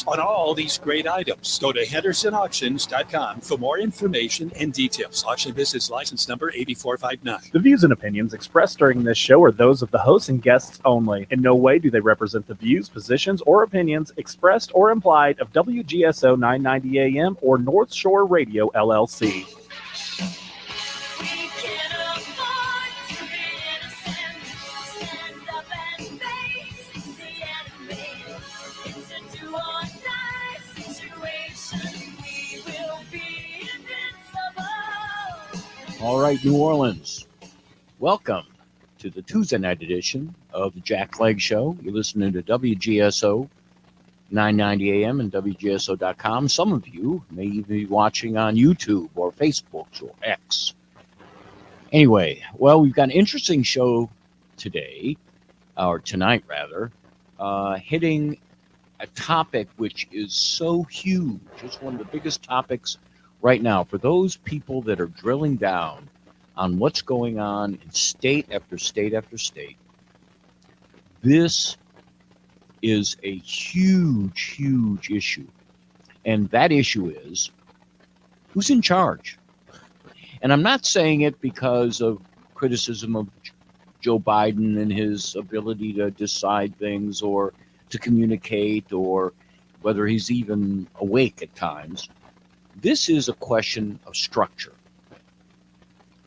deals on all these great items. Go to HendersonAuctions.com for more information and details. Auction business license number 8459. The views and opinions expressed during this show are those of the hosts and guests only. In no way do they represent the views, positions, or opinions expressed or implied of WGSO 990 AM or North Shore Radio, LLC. All right, New Orleans, welcome to the Tuesday night edition of the Jack Clegg Show. You're listening to WGSO 990 AM and WGSO.com. Some of you may even be watching on YouTube or Facebook or X. Anyway, well, we've got an interesting show today, or tonight rather, hitting a topic which is so huge. It's one of the biggest topics right now for those people that are drilling down on what's going on in state after state after state. This is a huge, huge issue. And that issue is who's in charge? And I'm not saying it because of criticism of Joe Biden and his ability to decide things or to communicate or whether he's even awake at times. This is a question of structure.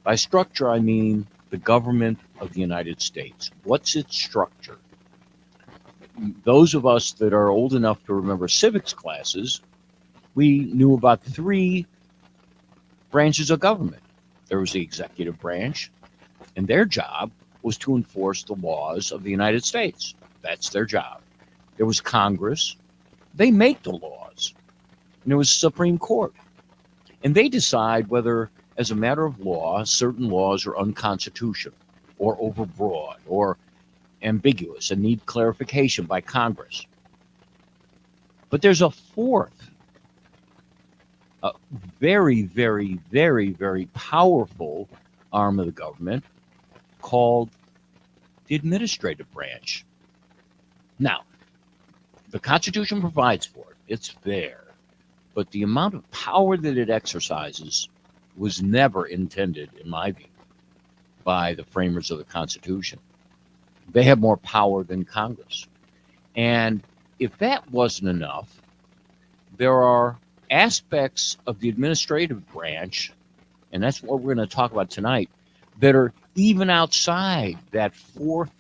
By structure, I mean the government of the United States. What's its structure? Those of us that are old enough to remember civics classes, we knew about three branches of government. There was the executive branch, and their job was to enforce the laws of the United States. That's their job. There was Congress. They make the laws. And there was the Supreme Court. And they decide whether, as a matter of law, certain laws are unconstitutional or overbroad or ambiguous and need clarification by Congress. But there's a fourth, very, very, very, very powerful arm of the government called the administrative branch. Now, the Constitution provides for it. It's there. But the amount of power that it exercises was never intended, in my view, by the framers of the Constitution. They have more power than Congress. And if that wasn't enough, there are aspects of the administrative branch, and that's what we're going to talk about tonight, that are even outside that fourth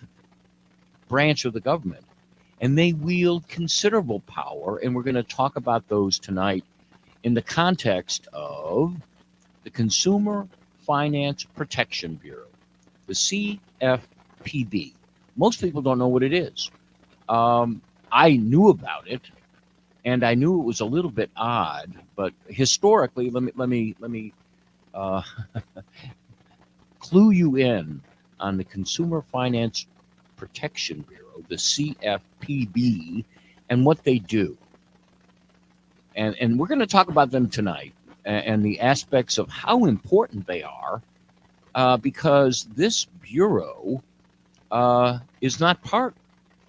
branch of the government. And they wield considerable power, and we're going to talk about those tonight in the context of the Consumer Finance Protection Bureau, the CFPB. Most people don't know what it is. I knew about it, and I knew it was a little bit odd, but historically, let me clue you in on the Consumer Finance Protection Bureau, the CFPB, and what they do. And we're going to talk about them tonight and the aspects of how important they are, because this bureau is not part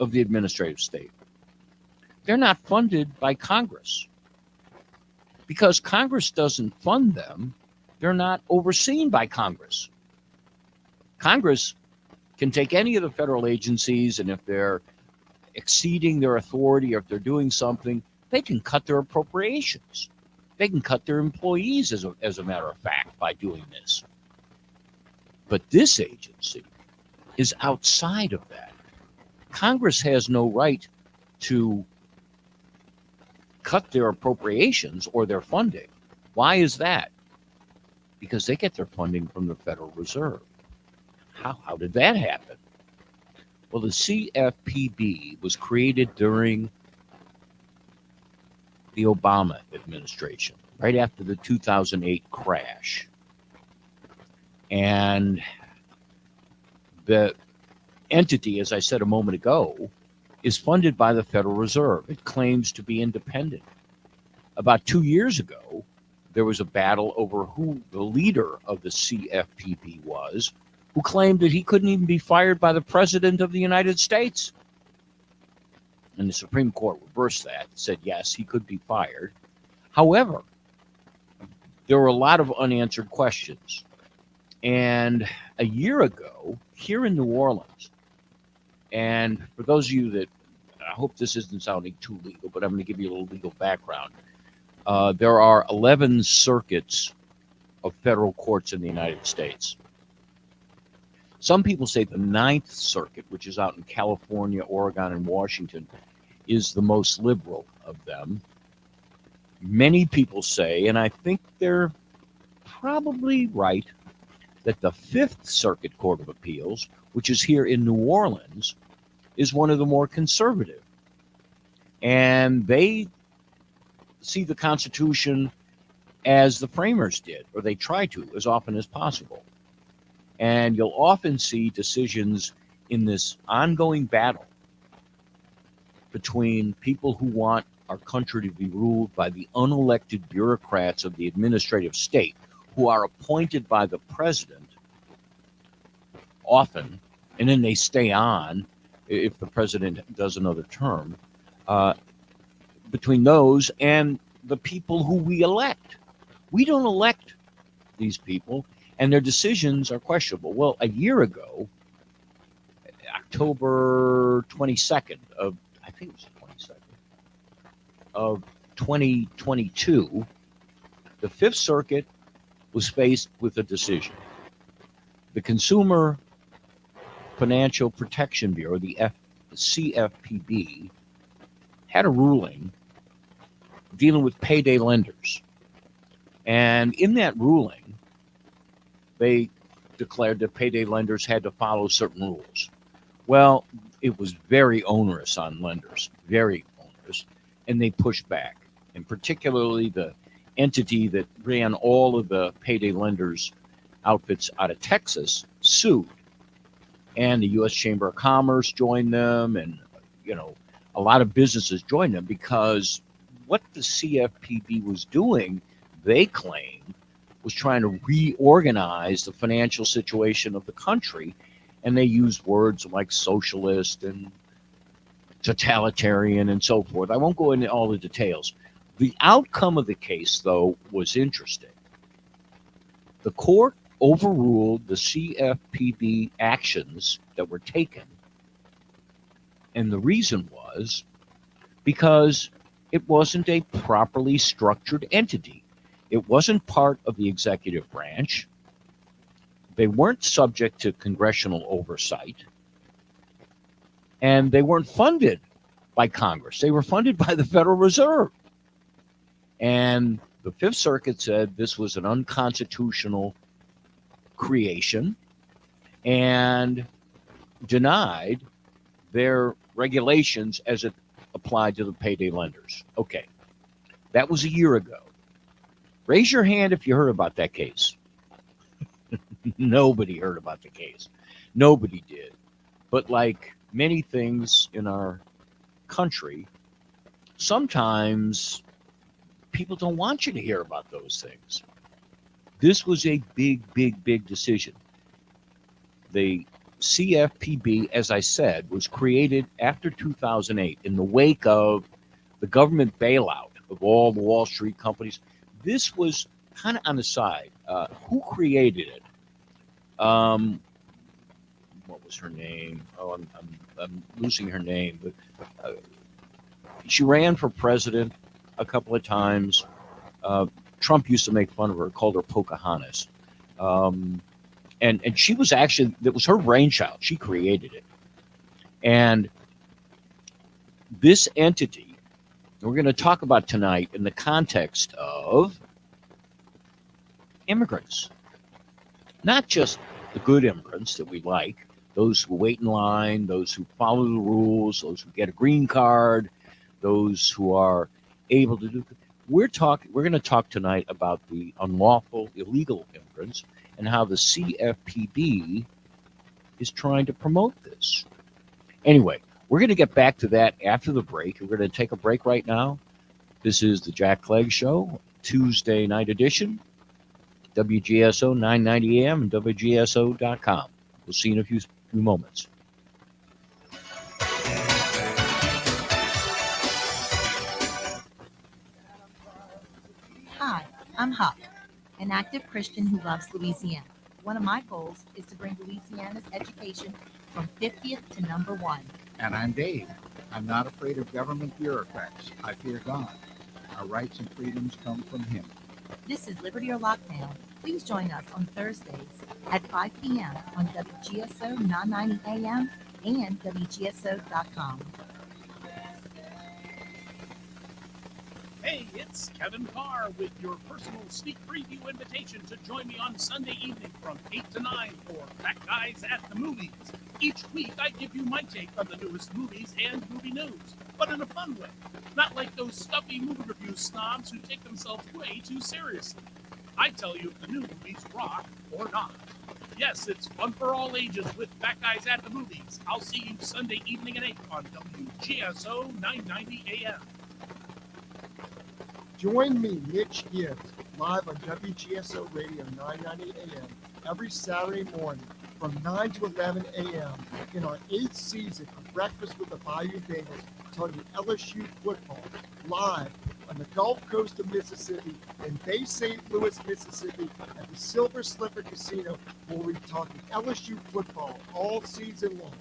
of the administrative state. They're not funded by Congress. Because Congress doesn't fund them, they're not overseen by Congress. Congress can take any of the federal agencies, and if they're exceeding their authority or if they're doing something, they can cut their appropriations. They can cut their employees, as a matter of fact, by doing this. But this agency is outside of that. Congress has no right to cut their appropriations or their funding. Why is that? Because they get their funding from the Federal Reserve. How did that happen? Well, the CFPB was created during the Obama administration, right after the 2008 crash. And the entity, as I said a moment ago, is funded by the Federal Reserve. It claims to be independent. About 2 years ago, there was a battle over who the leader of the CFPB was, who claimed that he couldn't even be fired by the President of the United States. And the Supreme Court reversed that, said yes, he could be fired. However, there were a lot of unanswered questions. And a year ago, here in New Orleans, and for those of you that, I hope this isn't sounding too legal, but I'm going to give you a little legal background. There are 11 circuits of federal courts in the United States. Some people say the Ninth Circuit, which is out in California, Oregon, and Washington, is the most liberal of them. Many people say, and I think they're probably right, that the Fifth Circuit Court of Appeals, which is here in New Orleans, is one of the more conservative. And they see the Constitution as the framers did, or they try to, as often as possible. And you'll often see decisions in this ongoing battle between people who want our country to be ruled by the unelected bureaucrats of the administrative state, who are appointed by the president often, and then they stay on if the president does another term, between those and the people who we elect. We don't elect these people, and their decisions are questionable. Well, a year ago, October 22nd of, I think it was the 22nd of 2022, the Fifth Circuit was faced with a decision. The Consumer Financial Protection Bureau, the CFPB, had a ruling dealing with payday lenders. And in that ruling, they declared that payday lenders had to follow certain rules. Well, it was very onerous on lenders, very onerous, and they pushed back. And particularly the entity that ran all of the payday lenders outfits out of Texas sued. And the U.S. Chamber of Commerce joined them, and, a lot of businesses joined them, because what the CFPB was doing, they claimed, was trying to reorganize the financial situation of the country. And they used words like socialist and totalitarian and so forth. I won't go into all the details. The outcome of the case, though, was interesting. The court overruled the CFPB actions that were taken. And the reason was because it wasn't a properly structured entity. It wasn't part of the executive branch. They weren't subject to congressional oversight. And they weren't funded by Congress. They were funded by the Federal Reserve. And the Fifth Circuit said this was an unconstitutional creation and denied their regulations as it applied to the payday lenders. Okay, that was a year ago. Raise your hand if you heard about that case. Nobody heard about the case. Nobody did. But like many things in our country, sometimes people don't want you to hear about those things. This was a big, big, big decision. The CFPB, as I said, was created after 2008 in the wake of the government bailout of all the Wall Street companies. This was kind of on the side. Who created it? What was her name? Oh, I'm losing her name. But she ran for president a couple of times. Trump used to make fun of her, called her Pocahontas. And she was actually, that was her brainchild. She created it. And this entity, we're going to talk about tonight in the context of immigrants. Not just the good immigrants that we like, those who wait in line, those who follow the rules, those who get a green card, those who are able to do. We're going to talk tonight about the unlawful, illegal immigrants and how the CFPB is trying to promote this. Anyway, we're going to get back to that after the break. We're going to take a break right now. This is the Jack Clegg Show, Tuesday night edition, WGSO 990 AM and WGSO.com. We'll see you in a few moments. Hi, I'm Huck, an active Christian who loves Louisiana. One of my goals is to bring Louisiana's education from 50th to number one. And I'm Dave. I'm not afraid of government bureaucrats. I fear God. Our rights and freedoms come from Him. This is Liberty or Lockdown. Please join us on Thursdays at 5 p.m. on WGSO 990 AM and WGSO.com. Hey, it's Kevin Carr with your personal sneak preview invitation to join me on Sunday evening from 8 to 9 for Fat Guys at the Movies. Each week, I give you my take on the newest movies and movie news, but in a fun way. Not like those stuffy movie review snobs who take themselves way too seriously. I tell you if the new movies rock or not. Yes, it's fun for all ages with Fat Guys at the Movies. I'll see you Sunday evening at 8 on WGSO 990 AM. Join me, Mitch Gibbs, live on WGSO Radio 990 AM every Saturday morning from 9 to 11 a.m. in our 8th season of Breakfast with the Bayou Bengals, telling you LSU football live on the Gulf Coast of Mississippi in Bay St. Louis, Mississippi at the Silver Slipper Casino, where we're talking LSU football all season long.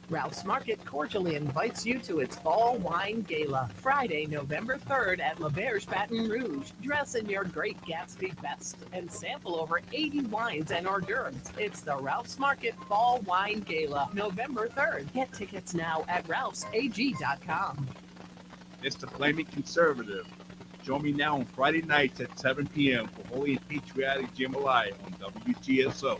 Ralph's Market cordially invites you to its Fall Wine Gala, Friday, November 3rd at La Berge, Baton Rouge. Dress in your Great Gatsby best and sample over 80 wines and hors d'oeuvres. It's the Ralph's Market Fall Wine Gala, November 3rd. Get tickets now at ralphsag.com. It's the Flaming Conservative. Join me now on Friday nights at 7 p.m. for Holy and Patriotic Jambalaya on WGSO.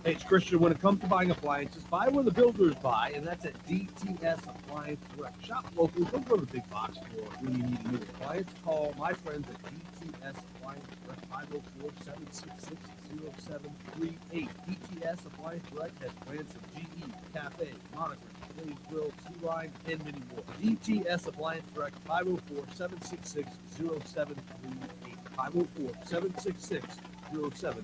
Hey, it's Christian. When it comes to buying appliances, buy where the builders buy, and that's at DTS Appliance Direct. Shop locally. Don't go to the big box store when you need a new appliance. Call my friends at DTS Appliance Direct, 504-766-0738. DTS Appliance Direct has brands of GE, Cafe, Monogram, Blaze Grill, T-Line, and many more. DTS Appliance Direct, 504-766-0738. 504-766-0738.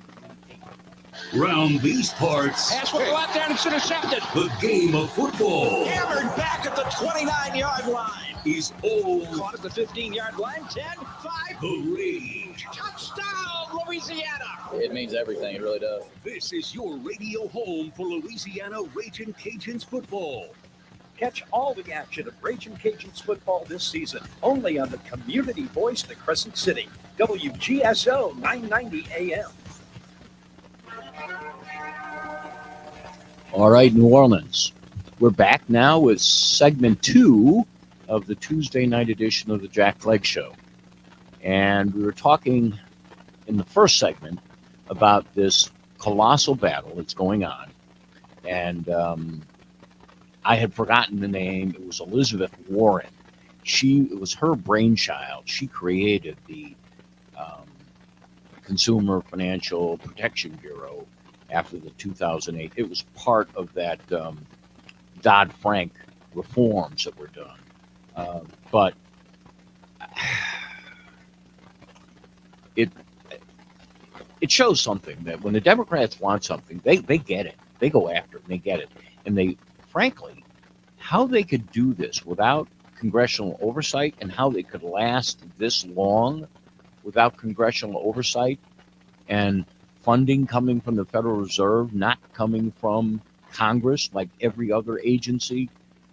Round these parts, Pass will go out there and it's intercepted. the game of football Hammered back at the 29-yard line. is all Caught at the 15-yard line. 10, 5. the rage. Touchdown, Louisiana. It means everything. It really does. This is your radio home for Louisiana Ragin' Cajuns football. Catch all the action of Ragin' Cajuns football this season only on the community voice of Crescent City, WGSO 990 AM. All right, New Orleans. We're back now with segment 2 of the Tuesday night edition of the Jack Clegg Show. And we were talking in the first segment about this colossal battle that's going on. And I had forgotten the name. It was Elizabeth Warren. It was her brainchild. She created the Consumer Financial Protection Bureau after the 2008. It was part of that Dodd-Frank reforms that were done. But it shows something that when the Democrats want something, they get it. They go after it and they get it. And they, frankly, how they could do this without congressional oversight and how they could last this long without congressional oversight and funding coming from the Federal Reserve, not coming from Congress like every other agency.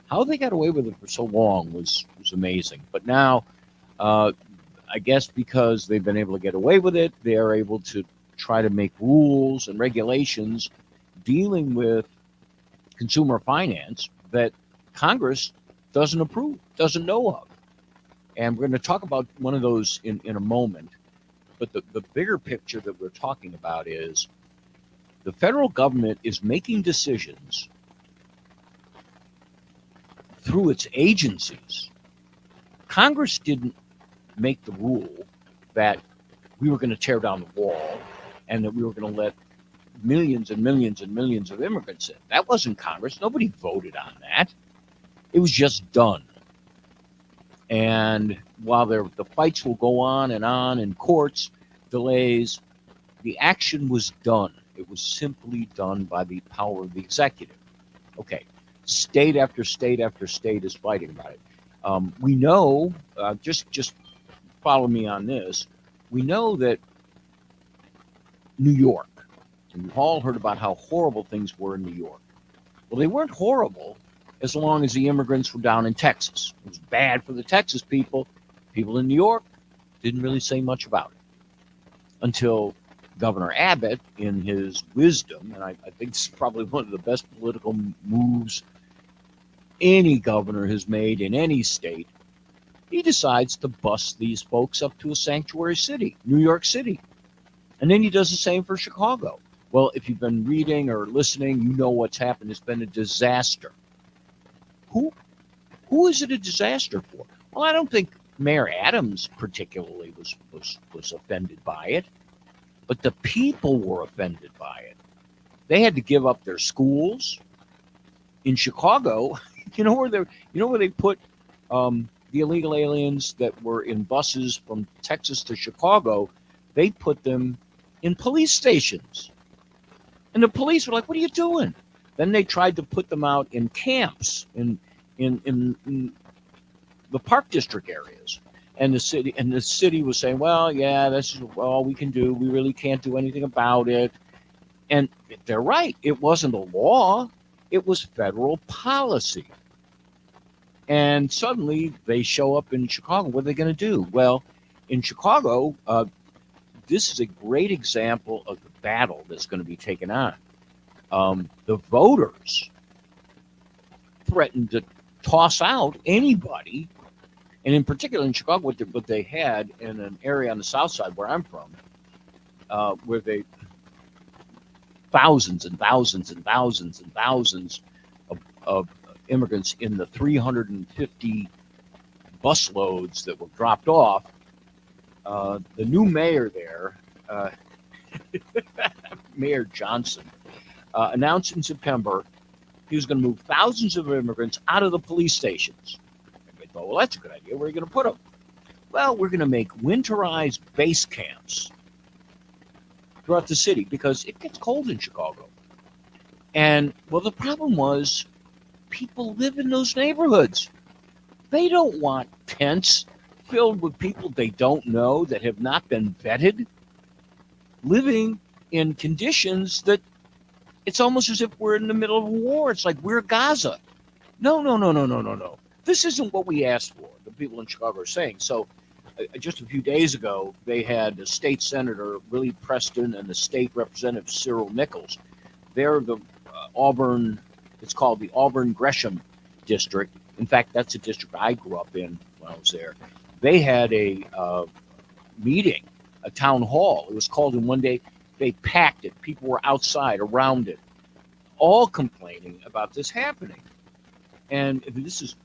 How they got away with it for so long was amazing. But now, I guess because they've been able to get away with it, they are able to try to make rules and regulations dealing with consumer finance that Congress doesn't approve, doesn't know of. And we're going to talk about one of those in a moment. But the bigger picture that we're talking about is the federal government is making decisions through its agencies. Congress didn't make the rule that we were going to tear down the wall and that we were going to let millions and millions and millions of immigrants in. That wasn't Congress. Nobody voted on that. It was just done. And while the fights will go on in courts, delays, the action was done. It was simply done by the power of the executive. Okay, state after state after state is fighting about it. We know, just follow me on this. We know that New York, and we've all heard about how horrible things were in New York. Well, they weren't horrible as long as the immigrants were down in Texas. It was bad for the Texas people. People in New York didn't really say much about it until Governor Abbott, in his wisdom, and I think this is probably one of the best political moves any governor has made in any state, he decides to bus these folks up to a sanctuary city, New York City. And then he does the same for Chicago. Well, if you've been reading or listening, you know what's happened. It's been a disaster. Who is it a disaster for? Well, I don't think Mayor Adams particularly was offended by it, but the people were offended by it. They had to give up their schools. In Chicago, you know where they put the illegal aliens that were in buses from Texas to Chicago? They put them in police stations. And the police were like, what are you doing? Then they tried to put them out in camps in the Park District areas. And the city was saying, well, yeah, this is all we can do. We really can't do anything about it. And they're right. It wasn't a law. It was federal policy. And suddenly they show up in Chicago. What are they going to do? Well, in Chicago, this is a great example of the battle that's going to be taken on. The voters threatened to toss out anybody, and in particular in Chicago, what they had in an area on the south side where I'm from, where they thousands and thousands and thousands and thousands of immigrants in the 350 busloads that were dropped off. The new mayor there, Mayor Johnson, announced in September he was going to move thousands of immigrants out of the police stations. Everybody thought, well, that's a good idea. Where are you going to put them? Well, we're going to make winterized base camps throughout the city because it gets cold in Chicago. And, well, the problem was people live in those neighborhoods. They don't want tents filled with people they don't know that have not been vetted, living in conditions that it's almost as if we're in the middle of a war. It's like we're Gaza. No. This isn't what we asked for, the people in Chicago are saying. So just a few days ago, they had the state senator, Willie Preston, and the state representative, Cyril Nichols. They're the Auburn, it's called the Auburn-Gresham district. In fact, that's a district I grew up in when I was there. They had a meeting, a town hall. It was called in one day. They packed it. People were outside around it, all complaining about this happening. And this is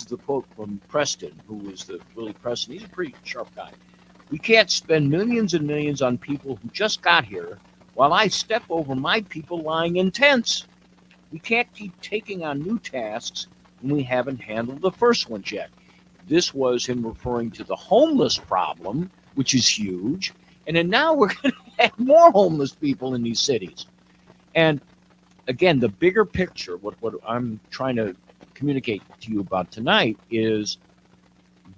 the quote from Preston, who is the Willie Preston. He's a pretty sharp guy. We can't spend millions and millions on people who just got here while I step over my people lying in tents. We can't keep taking on new tasks when we haven't handled the first ones yet. This was him referring to the homeless problem, which is huge. And then now we're going to have more homeless people in these cities. And again, the bigger picture, what I'm trying to communicate to you about tonight is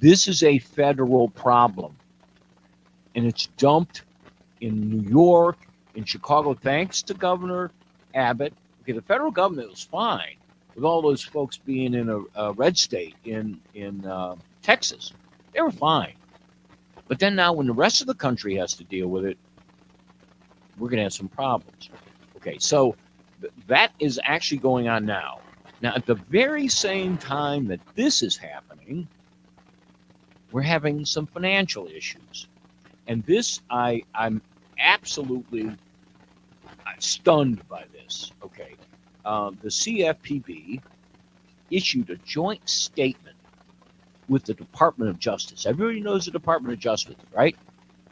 this is a federal problem. And it's dumped in New York, in Chicago, thanks to Governor Abbott. Okay, the federal government was fine with all those folks being in a red state in Texas. They were fine. But then now when the rest of the country has to deal with it, we're going to have some problems. Okay, so that is actually going on now. Now, at the very same time that this is happening, we're having some financial issues. And this, I'm absolutely stunned by this. Okay, the CFPB issued a joint statement with the Department of Justice. Everybody knows the Department of Justice, right?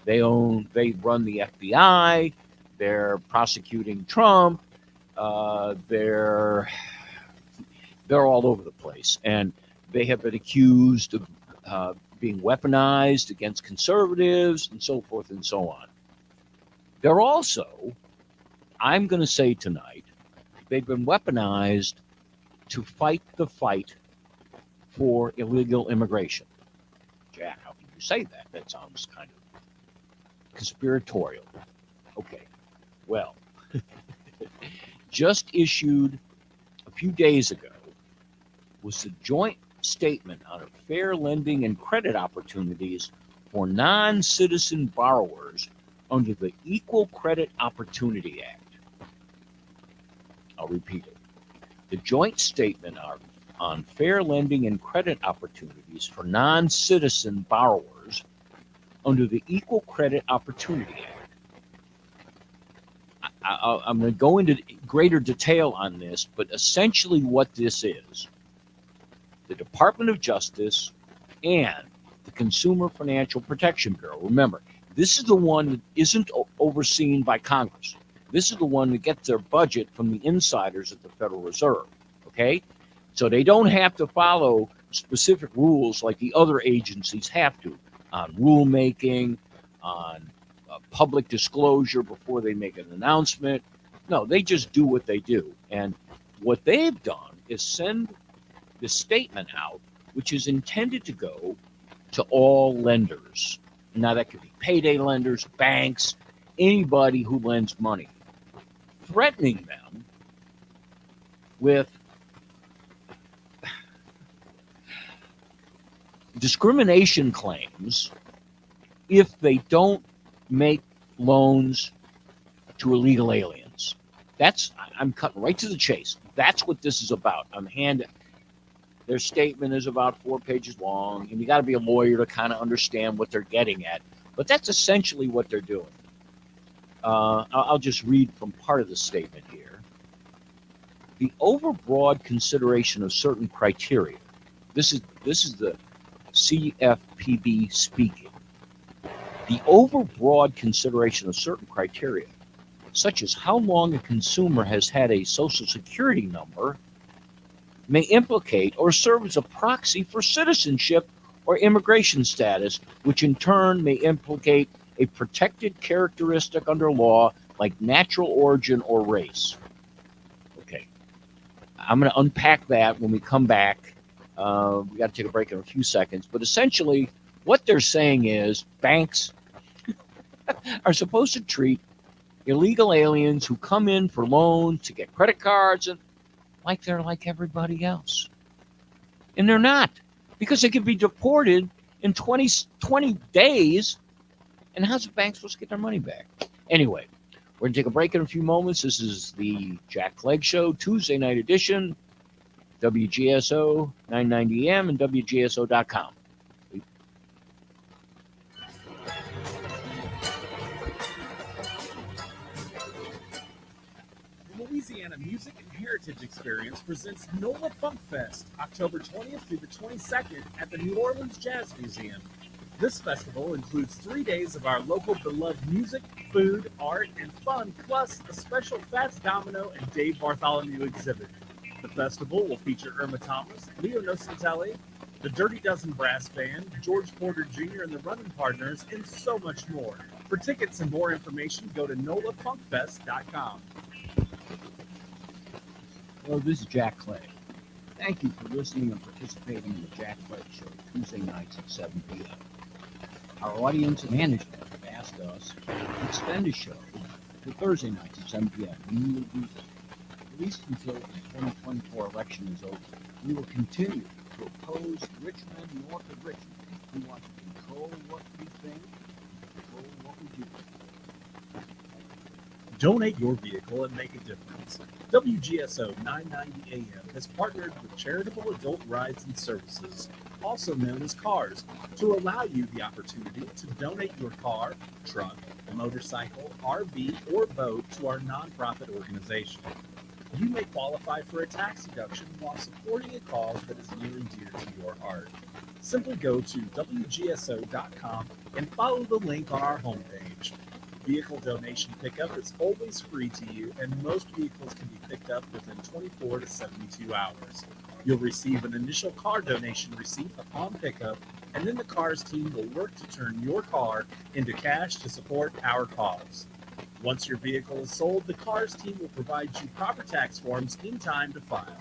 They run the FBI. They're prosecuting Trump. They're all over the place, and they have been accused of being weaponized against conservatives and so forth and so on. They're also, I'm going to say tonight, they've been weaponized to fight the fight for illegal immigration. Jack, how can you say that? That sounds kind of conspiratorial. Okay, well, just issued a few days ago was the joint statement on fair lending and credit opportunities for non-citizen borrowers under the Equal Credit Opportunity Act. I'll repeat it. The joint statement on fair lending and credit opportunities for non-citizen borrowers under the Equal Credit Opportunity Act. I'm going to go into greater detail on this, but essentially what this is, the Department of Justice and the Consumer Financial Protection Bureau. Remember, this is the one that isn't overseen by Congress. This is the one that gets their budget from the insiders at the Federal Reserve, okay? So they don't have to follow specific rules like the other agencies have to on rulemaking, on public disclosure before they make an announcement. No, they just do what they do. And what they've done is send the statement out, which is intended to go to all lenders. Now, that could be payday lenders, banks, anybody who lends money, threatening them with discrimination claims if they don't make loans to illegal aliens. I'm cutting right to the chase. That's what this is about. Their statement is about 4 pages long, and you got to be a lawyer to kind of understand what they're getting at. But that's essentially what they're doing. I'll just read from part of the statement here. The overbroad consideration of certain criteria. This is the CFPB speaking. The overbroad consideration of certain criteria, such as how long a consumer has had a Social Security number, may implicate or serve as a proxy for citizenship or immigration status, which in turn may implicate a protected characteristic under law like natural origin or race. Okay, I'm going to unpack that when we come back. We got to take a break in a few seconds, but essentially what they're saying is banks are supposed to treat illegal aliens who come in for loans to get credit cards and like they're like everybody else. And they're not, because they could be deported in 20 days. And how's the bank supposed to get their money back? Anyway, we're going to take a break in a few moments. This is the Jack Clegg Show, Tuesday night edition, WGSO 990 AM and WGSO.com. Louisiana Music and Heritage Experience presents NOLA Funk Fest, October 20th through the 22nd at the New Orleans Jazz Museum. This festival includes 3 days of our local beloved music, food, art, and fun, plus a special Fats Domino and Dave Bartholomew exhibit. The festival will feature Irma Thomas, Leo Nocentelli, the Dirty Dozen Brass Band, George Porter Jr. and the Running Partners, and so much more. For tickets and more information, go to nolafunkfest.com. Hello, this is Jack Clegg. Thank you for listening and participating in the Jack Clegg Show, Tuesday nights at 7 p.m. Our audience and management have asked us to extend the show to Thursday nights at 7 p.m. and we will do so. At least until the 2024 election is over. We will continue to oppose rich men north of Richmond who want to control what we think, control what we do. Donate your vehicle and make a difference. WGSO 990 AM has partnered with Charitable Adult Rides and Services, also known as CARS, to allow you the opportunity to donate your car, truck, motorcycle, RV, or boat to our nonprofit organization. You may qualify for a tax deduction while supporting a cause that is near and dear to your heart. Simply go to WGSO.com and follow the link on our homepage. Vehicle donation pickup is always free to you, and most vehicles can be picked up within 24 to 72 hours. You'll receive an initial car donation receipt upon pickup, and then the CARS team will work to turn your car into cash to support our cause. Once your vehicle is sold, the CARS team will provide you proper tax forms in time to file.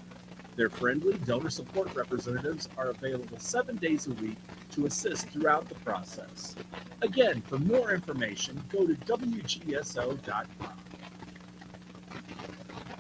Their friendly donor support representatives are available 7 days a week to assist throughout the process. Again, for more information, go to WGSO.com.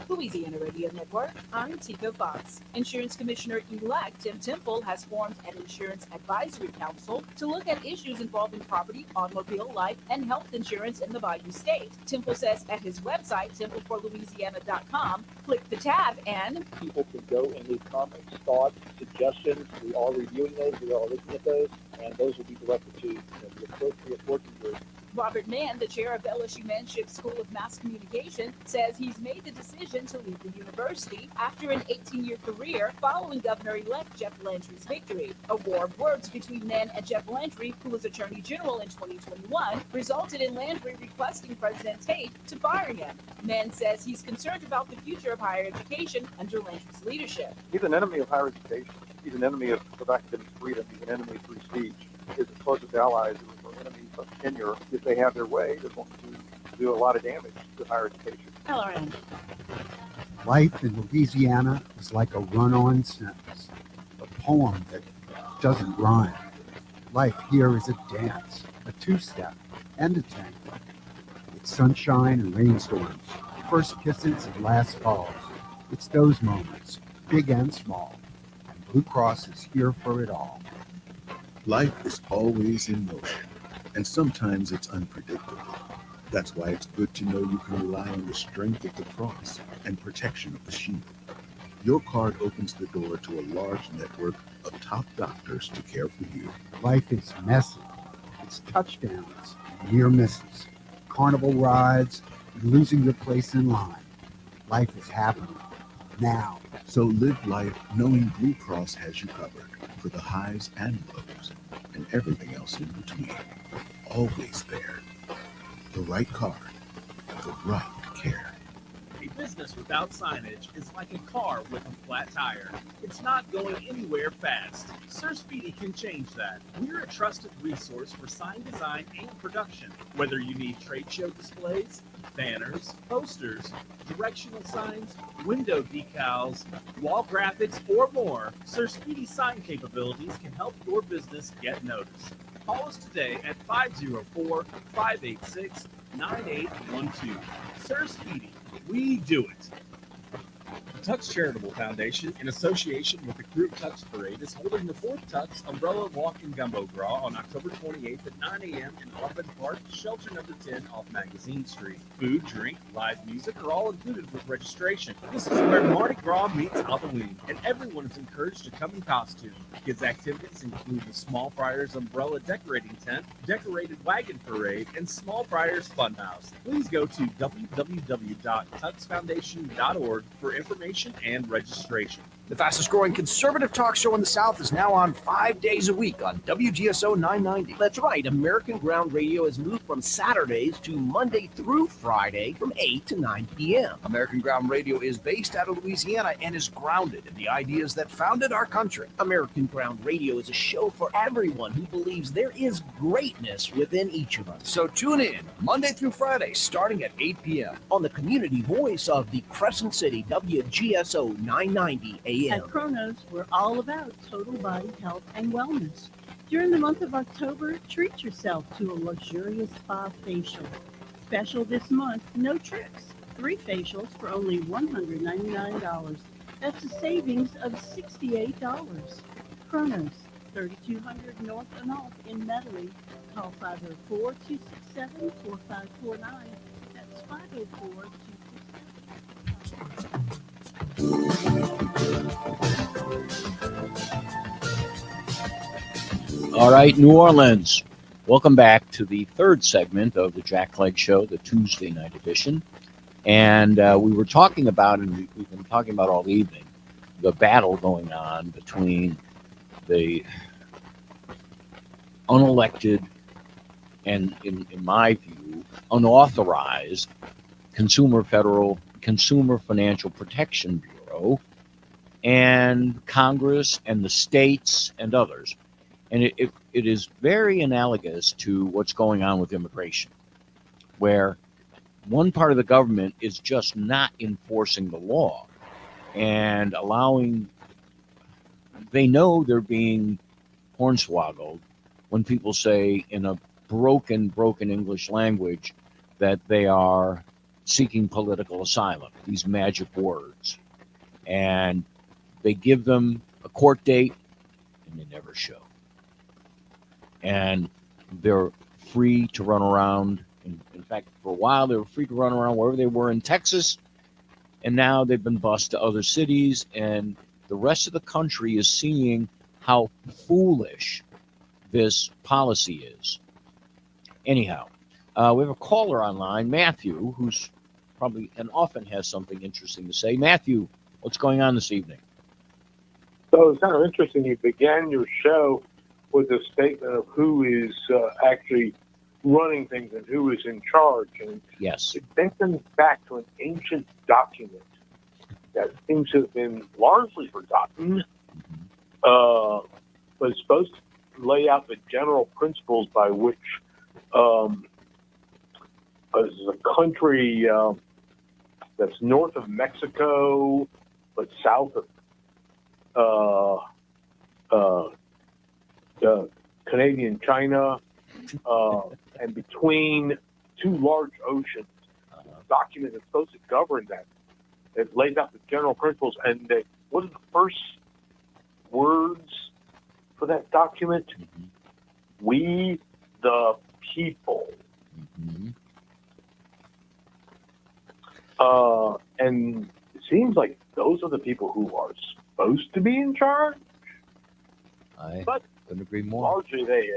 Louisiana Radio Network, I'm Tico Fox. Insurance Commissioner-elect Tim Temple has formed an insurance advisory council to look at issues involving property, automobile, life, and health insurance in the Bayou State. Temple says at his website, templeforlouisiana.com, click the tab and people can go and leave comments, thoughts, suggestions. We are reviewing those. We are looking at those, and those will be directed to the appropriate working group. Robert Mann, the chair of the LSU Manship School of Mass Communication, says he's made the decision to leave the university after an 18-year career following Governor-elect Jeff Landry's victory. A war of words between Mann and Jeff Landry, who was Attorney General in 2021, resulted in Landry requesting President Tate to fire him. Mann says he's concerned about the future of higher education under Landry's leadership. He's an enemy of higher education. He's an enemy of academic freedom. He's an enemy of free speech. His closest allies are enemies of tenure. If they have their way, they're going to do a lot of damage to higher education. LRN. Life in Louisiana is like a run-on sentence, a poem that doesn't rhyme. Life here is a dance, a two-step, and a tango. It's sunshine and rainstorms, first kisses and last calls. It's those moments, big and small, and Blue Cross is here for it all. Life is always in motion, and sometimes it's unpredictable. That's why it's good to know you can rely on the strength of the cross and protection of the shield. Your card opens the door to a large network of top doctors to care for you. Life is messy. It's touchdowns, near misses, carnival rides, and losing your place in line. Life is happening now. So live life knowing Blue Cross has you covered for the highs and lows and everything else in between. Always there. The right card, the right care. A business without signage is like a car with a flat tire. It's not going anywhere fast. Sir Speedy can change that. We're a trusted resource for sign design and production. Whether you need trade show displays, banners, posters, directional signs, window decals, wall graphics, or more, Sir Speedy's sign capabilities can help your business get noticed. Call us today at 504-586-9812. Sir Speedy, we do it. The Tux Charitable Foundation, in association with the Group Tux Parade, is holding the 4th Tux Umbrella Walk and Gumbo Draw on October 28th at 9 a.m. in Auburn Park, shelter number 10 off Magazine Street. Food, drink, live music are all included with registration. This is where Mardi Gras meets Halloween, and everyone is encouraged to come in costume. Kids' activities include the Small Friars Umbrella Decorating Tent, Decorated Wagon Parade, and Small Friars Funhouse. Please go to www.tuxfoundation.org for information and registration. The fastest growing conservative talk show in the South is now on 5 days a week on WGSO 990. That's right. American Ground Radio has moved from Saturdays to Monday through Friday from 8 to 9 p.m. American Ground Radio is based out of Louisiana and is grounded in the ideas that founded our country. American Ground Radio is a show for everyone who believes there is greatness within each of us. So tune in Monday through Friday starting at 8 p.m. on the community voice of the Crescent City, WGSO 990 AM. At Kronos, we're all about total body health and wellness. During the month of October, treat yourself to a luxurious spa facial. Special this month, no tricks. 3 facials for only $199. That's a savings of $68. Kronos, 3200 North and Off in Medley. Call 504-267-4549. That's 504-267. All right, New Orleans. Welcome back to the 3rd segment of the Jack Clegg Show, the Tuesday night edition. And we were talking about, and we've been talking about all evening, the battle going on between the unelected and, in my view, unauthorized Consumer Financial Protection Bureau and Congress and the states and others. And it is very analogous to what's going on with immigration, where one part of the government is just not enforcing the law. and allowing, they know they're being hornswoggled when people say in a broken English language that they are seeking political asylum, these magic words. And they give them a court date and they never show. And they're free to run around. In fact, for a while, they were free to run around wherever they were in Texas. And now they've been bused to other cities. And the rest of the country is seeing how foolish this policy is. Anyhow, we have a caller online, Matthew, who's probably and often has something interesting to say. Matthew, what's going on this evening? So it's kind of interesting. You began your show with a statement of who is actually running things and who is in charge. And yes, it takes them back to an ancient document that seems to have been largely forgotten, but it's supposed to lay out the general principles by which as a country that's north of Mexico but south of Canadian China, and between two large oceans. A document that's supposed to govern that. It lays out the general principles. And what are the first words for that document? We, the people. And it seems like those are the people who are supposed to be in charge. I but couldn't agree more. Largely,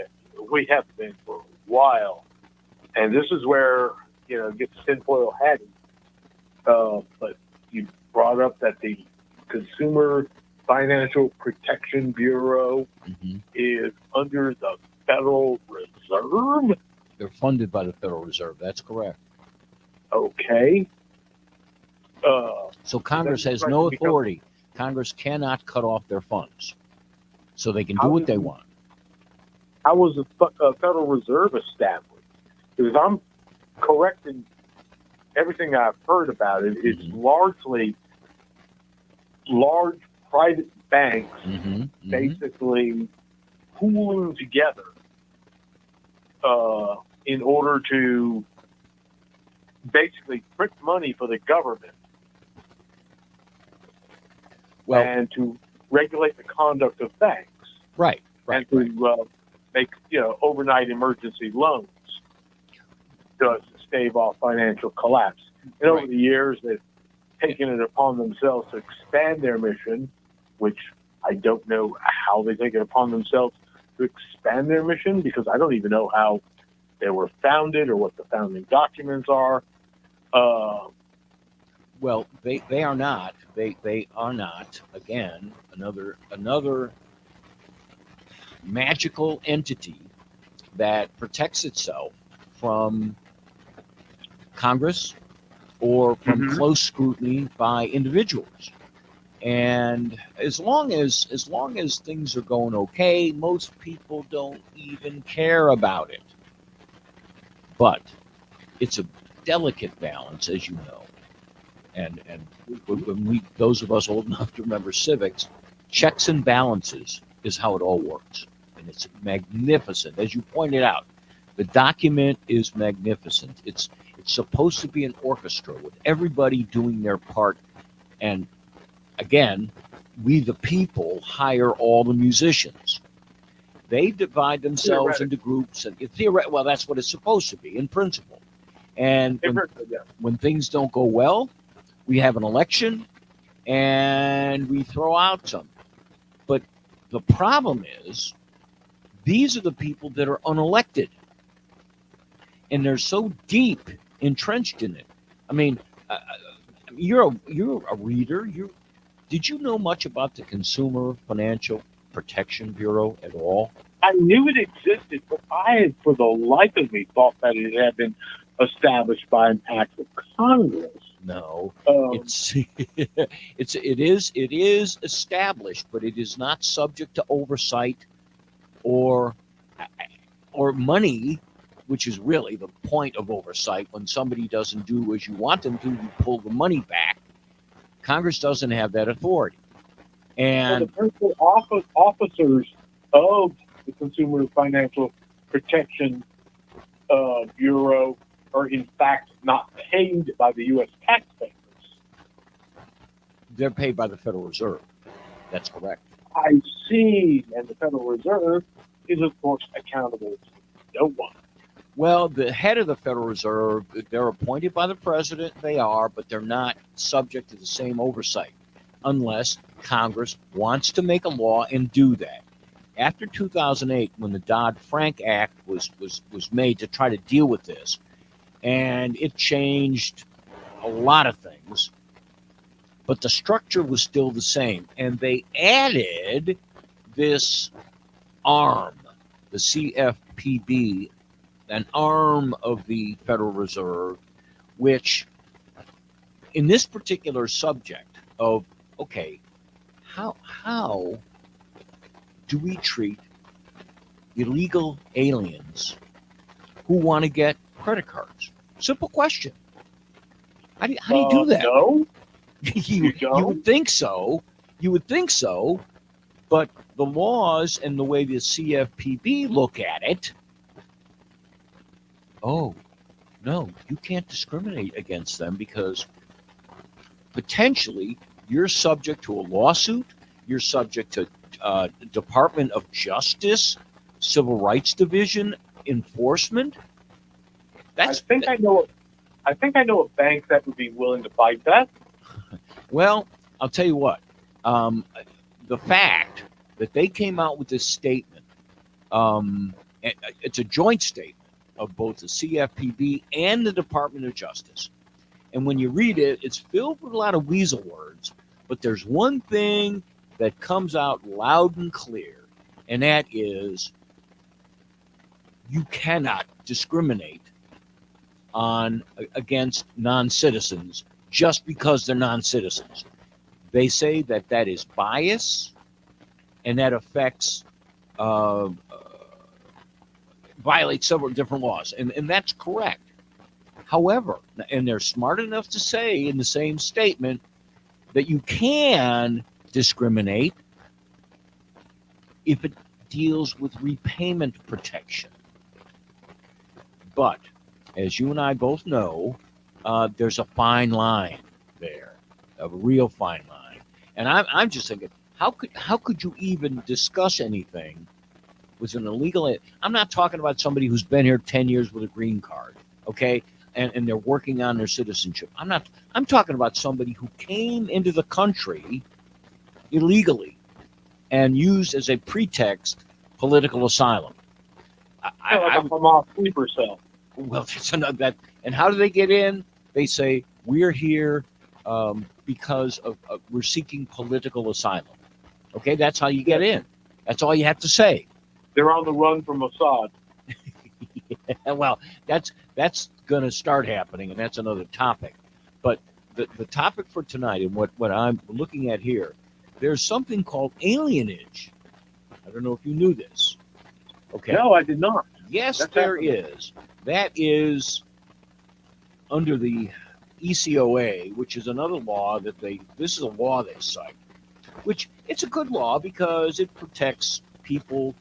we have been for a while, and this is where it gets tinfoil hatty. But you brought up that the Consumer Financial Protection Bureau is under the Federal Reserve. They're funded by the Federal Reserve. That's correct. Okay. So Congress has no authority. Congress cannot cut off their funds, so they can do what they want. How was the Federal Reserve established? Because I'm correct in everything I've heard about it. It's largely large private banks basically pooling together in order to basically print money for the government and to regulate the conduct of banks. Right. And to make overnight emergency loans to stave off financial collapse. And over the years, they've taken it upon themselves to expand their mission, which I don't know how they take it upon themselves to expand their mission, because I don't even know how they were founded or what the founding documents are. Well, they are not. They are not. Again, another magical entity that protects itself from Congress or from close scrutiny by individuals. And as long as things are going okay, most people don't even care about it. But it's a delicate balance, as you know. And when those of us old enough to remember civics, checks and balances is how it all works. And it's magnificent. As you pointed out, the document is magnificent. It's supposed to be an orchestra with everybody doing their part. And again, we the people hire all the musicians. They divide themselves into groups. And well, that's what it's supposed to be in principle. And when things don't go well, we have an election and we throw out some. But the problem is, these are the people that are unelected. And they're so deep entrenched in it. I mean, you're a reader. Did you know much about the Consumer Financial Protection Bureau at all? I knew it existed, but I had, for the life of me, thought that it had been established by an act of Congress. No, it is established, but it is not subject to oversight or money, which is really the point of oversight. When somebody doesn't do as you want them to, you pull the money back. Congress doesn't have that authority. So And the principal officers of the Consumer Financial Protection Bureau are in fact not paid by the U.S. taxpayers. they're paid by the Federal Reserve. That's correct. I see, and the Federal Reserve is, of course, accountable to no one. Well, the head of the Federal Reserve, they're appointed by the president. They are, but they're not subject to the same oversight unless Congress wants to make a law and do that. After 2008, when the Dodd-Frank Act was made to try to deal with this, and it changed a lot of things, but the structure was still the same. And they added this arm, the CFPB, an arm of the Federal Reserve, which in this particular subject of, okay, how do we treat illegal aliens who want to get credit cards? Simple question. How do you do that? No. you would think so. You would think so. But the laws and the way the CFPB look at it, oh, no, you can't discriminate against them because potentially you're subject to a lawsuit. You're subject to Department of Justice, Civil Rights Division enforcement. I think I know a bank that would be willing to fight that. Well, I'll tell you what. The fact that they came out with this statement, it's a joint statement of both the CFPB and the Department of Justice. And when you read it, it's filled with a lot of weasel words. But there's one thing that comes out loud and clear, and that is you cannot discriminate against non-citizens just because they're non-citizens. They say that that is bias, and that affects, violates several different laws, and that's correct. However, and they're smart enough to say in the same statement that you can discriminate if it deals with repayment protection. But as you and I both know, there's a fine line there, a real fine line. And I'm just thinking, how could you even discuss anything with an illegal? I'm not talking about somebody who's been here 10 years with a green card, okay, and they're working on their citizenship. I'm talking about somebody who came into the country illegally and used as a pretext political asylum. I'm off sleeper cell. Well, that's another that. And how do they get in? They say we're here because of we're seeking political asylum. Okay, that's how you get in. That's all you have to say. They're on the run from Assad. Well, that's going to start happening, and that's another topic. But the topic for tonight and what I'm looking at here, there's something called alienage. I don't know if you knew this. Okay. No, I did not. Yes, That's there happening. is. That is under the ECOA, which is another law that this is a law they cite, which it's a good law because it protects people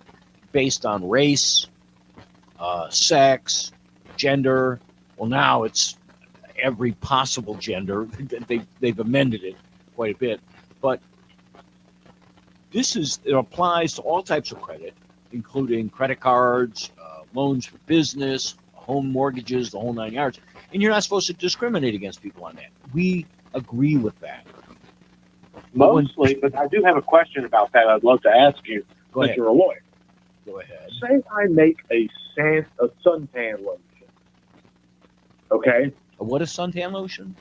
based on race, sex, gender. Well, now it's every possible gender. They've amended it quite a bit, but it applies to all types of credit, including credit cards, loans for business, home mortgages, the whole 9 yards. And you're not supposed to discriminate against people on that. We agree with that. Mostly, but I do have a question about that I'd love to ask you, Go since ahead. you're a lawyer. Go ahead. Say I make a suntan lotion. Okay? What is suntan lotion?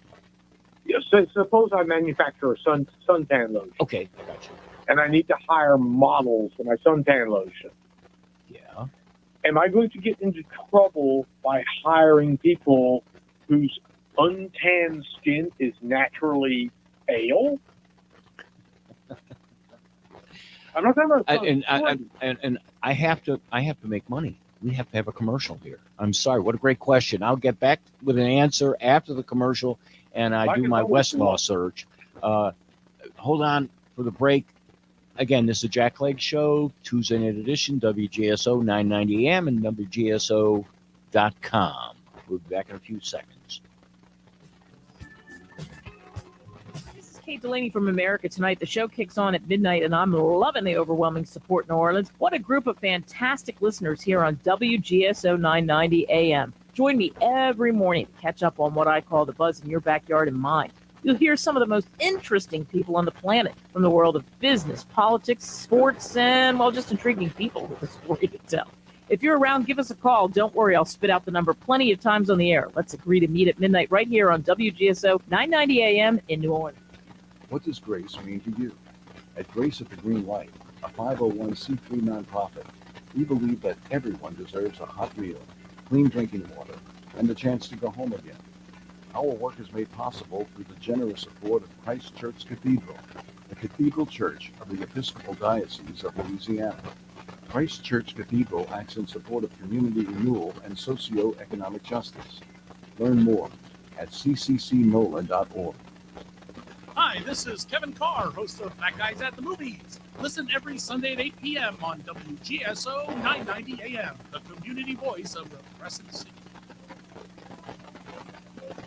Yeah, suppose I manufacture a suntan lotion. Okay, I got you. And I need to hire models for my suntan lotion. Yeah. Am I going to get into trouble by hiring people whose untanned skin is naturally pale? I'm not talking about And I have to make money. We have to have a commercial here. I'm sorry. What a great question. I'll get back with an answer after the commercial, and I do my Westlaw search. Hold on for the break. Again, this is the Jack Clegg Show, Tuesday night edition, WGSO 990 AM and WGSO.com. We'll be back in a few seconds. This is Kate Delaney from America Tonight. The show kicks on at midnight, and I'm loving the overwhelming support in New Orleans. What a group of fantastic listeners here on WGSO 990 AM. Join me every morning to catch up on what I call the buzz in your backyard and mine. You'll hear some of the most interesting people on the planet from the world of business, politics, sports, and, well, just intriguing people with a story to tell. If you're around, give us a call. Don't worry, I'll spit out the number plenty of times on the air. Let's agree to meet at midnight right here on WGSO 990 AM in New Orleans. What does Grace mean to you? At Grace at the Green Light, a 501c3 nonprofit, we believe that everyone deserves a hot meal, clean drinking water, and the chance to go home again. Our work is made possible through the generous support of Christ Church Cathedral, the Cathedral Church of the Episcopal Diocese of Louisiana. Christ Church Cathedral acts in support of community renewal and socio-economic justice. Learn more at cccnola.org. Hi, this is Kevin Carr, host of Fat Guys at the Movies. Listen every Sunday at 8 p.m. on WGSO 990 AM, the community voice of the Crescent City.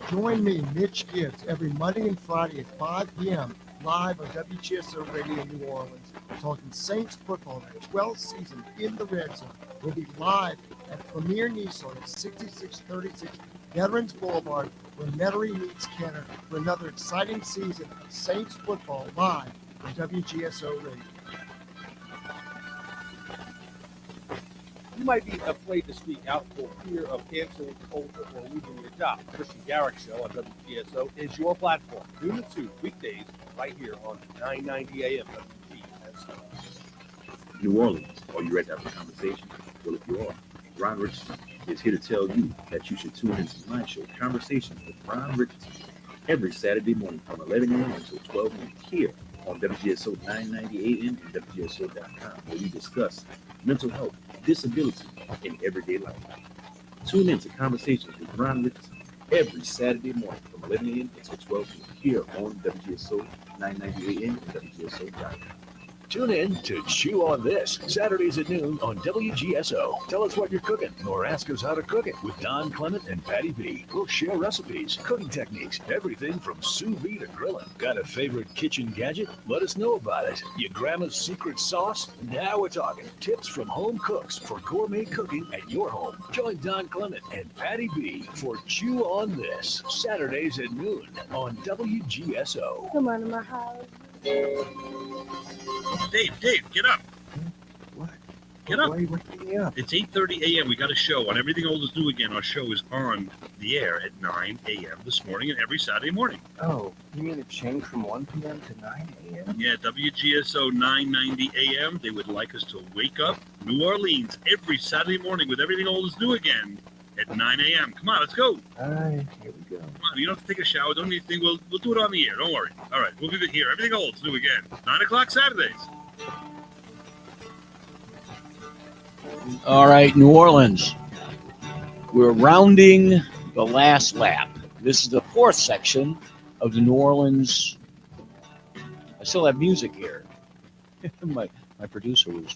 Join me, Mitch Gibbs, every Monday and Friday at 5 p.m. live on WGSO Radio in New Orleans, talking Saints football, their 12th season in the Red Zone. We'll be live at Premier Nissan at 6636 Veterans Boulevard, where Metairie meets Canada, for another exciting season of Saints football live on WGSO Radio. You might be afraid to speak out for fear of canceling culture or losing your job. Christian Garrick Show on WGSO is your platform. Noon to 2 weekdays right here on 990 AM WGSO. New Orleans, are you ready to have a conversation? Well, if you are, Ron Richardson is here to tell you that you should tune into my show, Conversations with Ron Richardson, every Saturday morning from 11 a.m. until 12 noon here on WGSO 990 AM and WGSO.com, where we discuss mental health, disability, and everyday life. Tune in to Conversations with Ron Richardson every Saturday morning from 11 a.m. until 12 noon here on WGSO 990 AM and WGSO.com. Tune in to Chew on This, Saturdays at noon on WGSO. Tell us what you're cooking or ask us how to cook it with Don Clement and Patty B. We'll share recipes, cooking techniques, everything from sous vide to grilling. Got a favorite kitchen gadget? Let us know about it. Your grandma's secret sauce? Now we're talking. Tips from home cooks for gourmet cooking at your home. Join Don Clement and Patty B for Chew on This, Saturdays at noon on WGSO. Come on to my house. Dave, get up. What? Get up. Why are you waking me up? It's 8:30 a.m. We got a show on Everything Old is New Again. Our show is on the air at 9 a.m. this morning and every Saturday morning. Oh, you mean it changed from 1 p.m. to 9 a.m.? Yeah, WGSO 990 a.m. They would like us to wake up New Orleans every Saturday morning with Everything Old is New Again at 9 a.m. Come on, let's go. All right, here we go. Come on, you don't have to take a shower. Don't need anything. We'll do it on the air. Don't worry. All right, we'll be here. Everything Old is New Again. 9 o'clock Saturdays. All right, New Orleans. We're rounding the last lap. This is the fourth section of the New Orleans. I still have music here. my producer was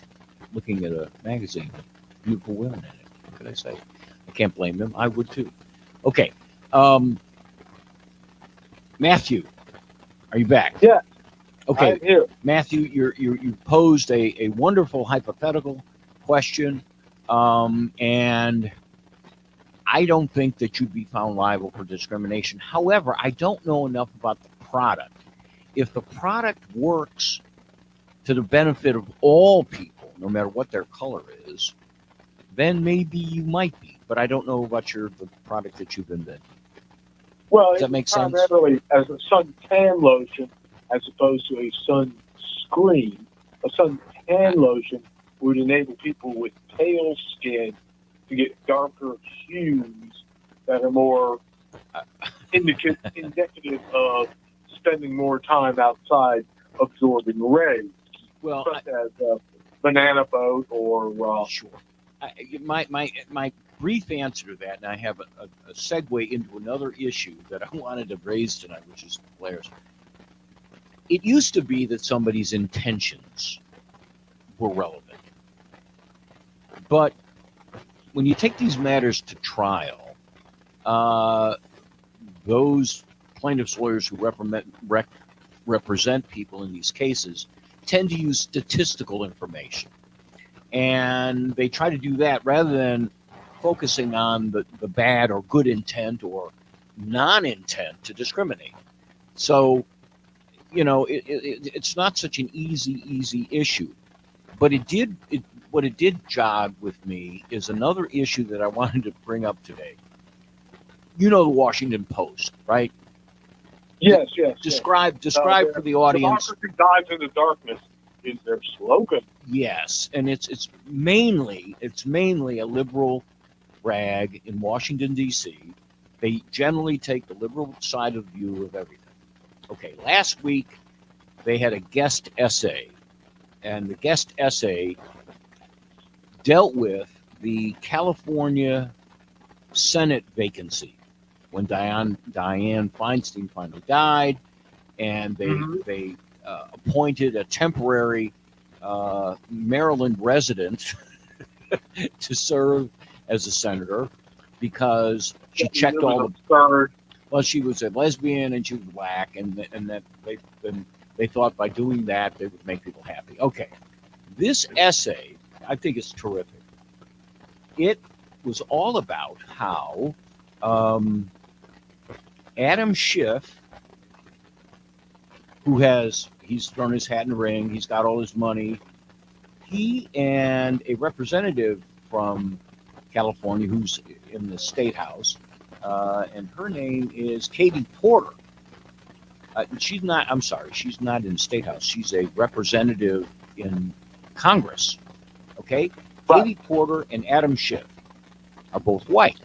looking at a magazine with beautiful women in it. What could I say? I can't blame him. I would too. Okay. Matthew, are you back? Yeah. Okay. I'm here. Matthew, you posed a wonderful hypothetical question, and I don't think that you'd be found liable for discrimination. However, I don't know enough about the product. If the product works to the benefit of all people, no matter what their color is, then maybe you might be. But I don't know about the product that you've invented. Well, Does that make sense? Primarily as a sun tan lotion as opposed to a sun screen. A sun tan lotion would enable people with pale skin to get darker hues that are more indicative of spending more time outside absorbing rays. Well, such as banana boat or sure. My brief answer to that, and I have a segue into another issue that I wanted to raise tonight, which is players. it used to be that somebody's intentions were relevant. But when you take these matters to trial, those plaintiffs' lawyers who represent people in these cases tend to use statistical information. And they try to do that rather than focusing on the bad or good intent or non-intent to discriminate. So, it's not such an easy issue. But what it did jog with me is another issue that I wanted to bring up today. The Washington Post, right? Yes. Describe for the audience. Democracy dies in the darkness is their slogan. Yes, and it's mainly a liberal rag in Washington, D.C. They generally take the liberal side of view of everything. Okay, last week they had a guest essay, and the guest essay dealt with the California Senate vacancy when Dianne Feinstein finally died, and they appointed a temporary Maryland resident to serve as a senator because she checked all the. Well, she was a lesbian and she was black, and that they thought by doing that they would make people happy. Okay, this essay I think is terrific. It was all about how Adam Schiff, he's thrown his hat in the ring, he's got all his money. He and a representative from California who's in the state house, and her name is Katie Porter. She's not in the state house. She's a representative in Congress. Okay? Katie Porter and Adam Schiff are both white.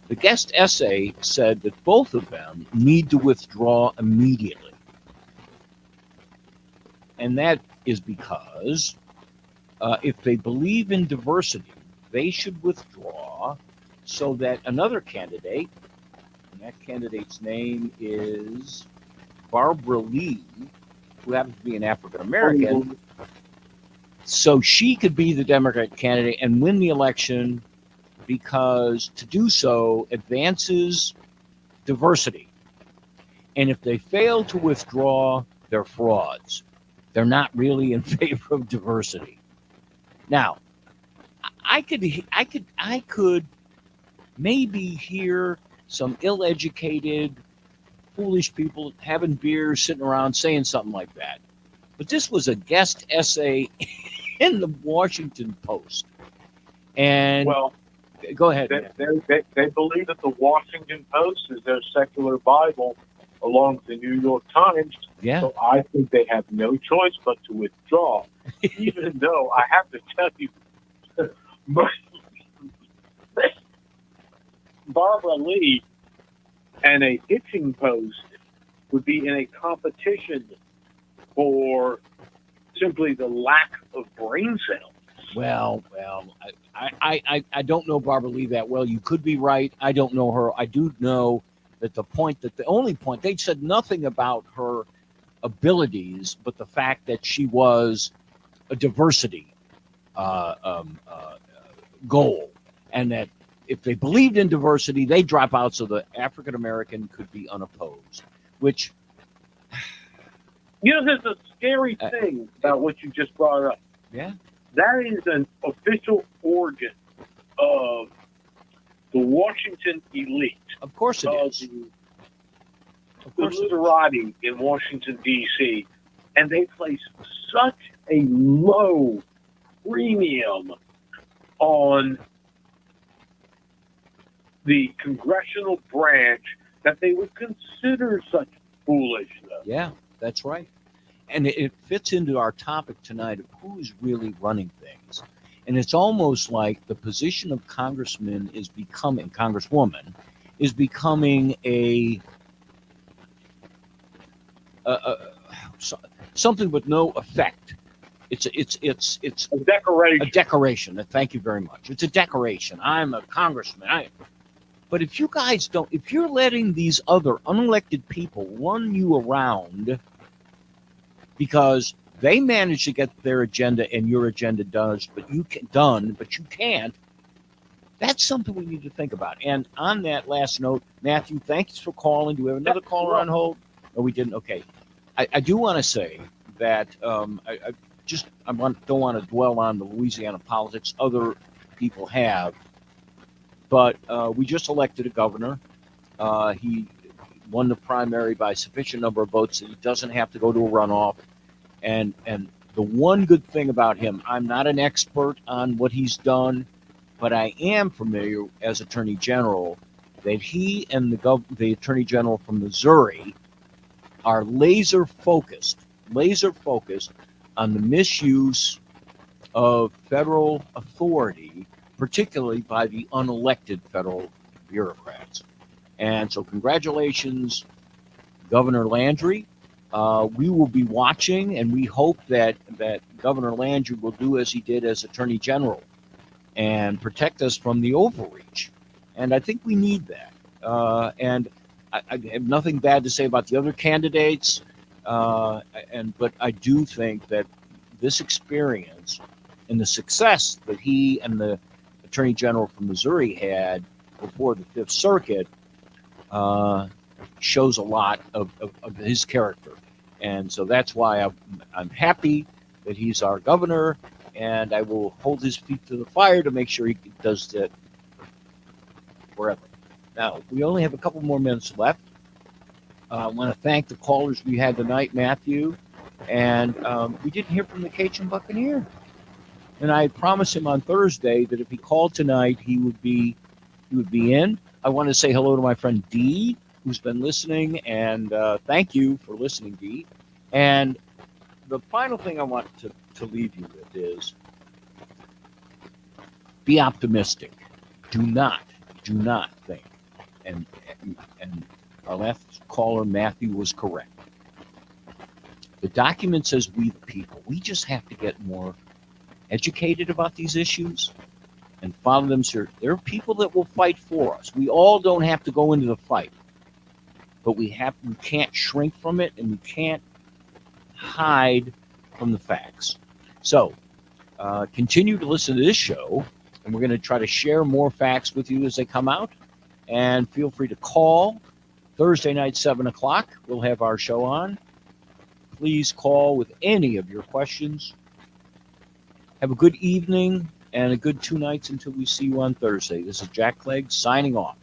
The guest essay said that both of them need to withdraw immediately. And that is because if they believe in diversity, they should withdraw so that another candidate, and that candidate's name is Barbara Lee, who happens to be an African American, so she could be the Democrat candidate and win the election, because to do so advances diversity. And if they fail to withdraw, they're frauds. They're not really in favor of diversity. Now, I could maybe hear some ill-educated, foolish people having beers, sitting around saying something like that. But this was a guest essay in the Washington Post. And go ahead. They believe that the Washington Post is their secular Bible, along with the New York Times. Yeah. So I think they have no choice but to withdraw, even though I have to tell you, Barbara Lee and a Hitching Post would be in a competition for simply the lack of brain cells. Well, I don't know Barbara Lee that well. You could be right. I don't know her. I do know that the only point, they said nothing about her abilities, but the fact that she was a diversity goal, and that if they believed in diversity, they drop out so the African American could be unopposed, which. There's a scary thing about what you just brought up. Yeah. That is an official organ of the Washington elite. Of course it is. The literati in Washington, D.C., and they place such a low premium on the congressional branch that they would consider such foolishness. Yeah, that's right. And it fits into our topic tonight of who's really running things. And it's almost like the position of congresswoman is becoming something with no effect. It's a decoration. A decoration. Thank you very much. It's a decoration. I'm a congressman. But if you're letting these other unelected people run you around because they managed to get their agenda and your agenda does, but you can't. That's something we need to think about. And on that last note, Matthew, thanks for calling. Do we have another caller on hold? No, we didn't. Okay. I do want to say that don't want to dwell on the Louisiana politics. Other people have, but we just elected a governor. He won the primary by a sufficient number of votes that he doesn't have to go to a runoff. And the one good thing about him, I'm not an expert on what he's done, but I am familiar as Attorney General that he and the Attorney General from Missouri are laser focused on the misuse of federal authority, particularly by the unelected federal bureaucrats. And so congratulations, Governor Landry. We will be watching, and we hope that Governor Landry will do as he did as Attorney General and protect us from the overreach. And I think we need that. And I have nothing bad to say about the other candidates, but I do think that this experience and the success that he and the Attorney General from Missouri had before the Fifth Circuit shows a lot of his character. And so that's why I'm happy that he's our governor, and I will hold his feet to the fire to make sure he does that forever. Now, we only have a couple more minutes left. I want to thank the callers we had tonight, Matthew, and we didn't hear from the Cajun Buccaneer. And I promised him on Thursday that if he called tonight, he would be in. I want to say hello to my friend Dee, who's been listening, and thank you for listening, Dee. And the final thing I want to leave you with is be optimistic. Do not think. And our last caller, Matthew, was correct. The document says we the people. We just have to get more educated about these issues and follow them. Sir, there are people that will fight for us. We all don't have to go into the fight, but we can't shrink from it, and we can't hide from the facts. So continue to listen to this show, and we're going to try to share more facts with you as they come out. And feel free to call Thursday night, 7 o'clock. We'll have our show on. Please call with any of your questions. Have a good evening and a good 2 nights until we see you on Thursday. This is Jack Clegg signing off.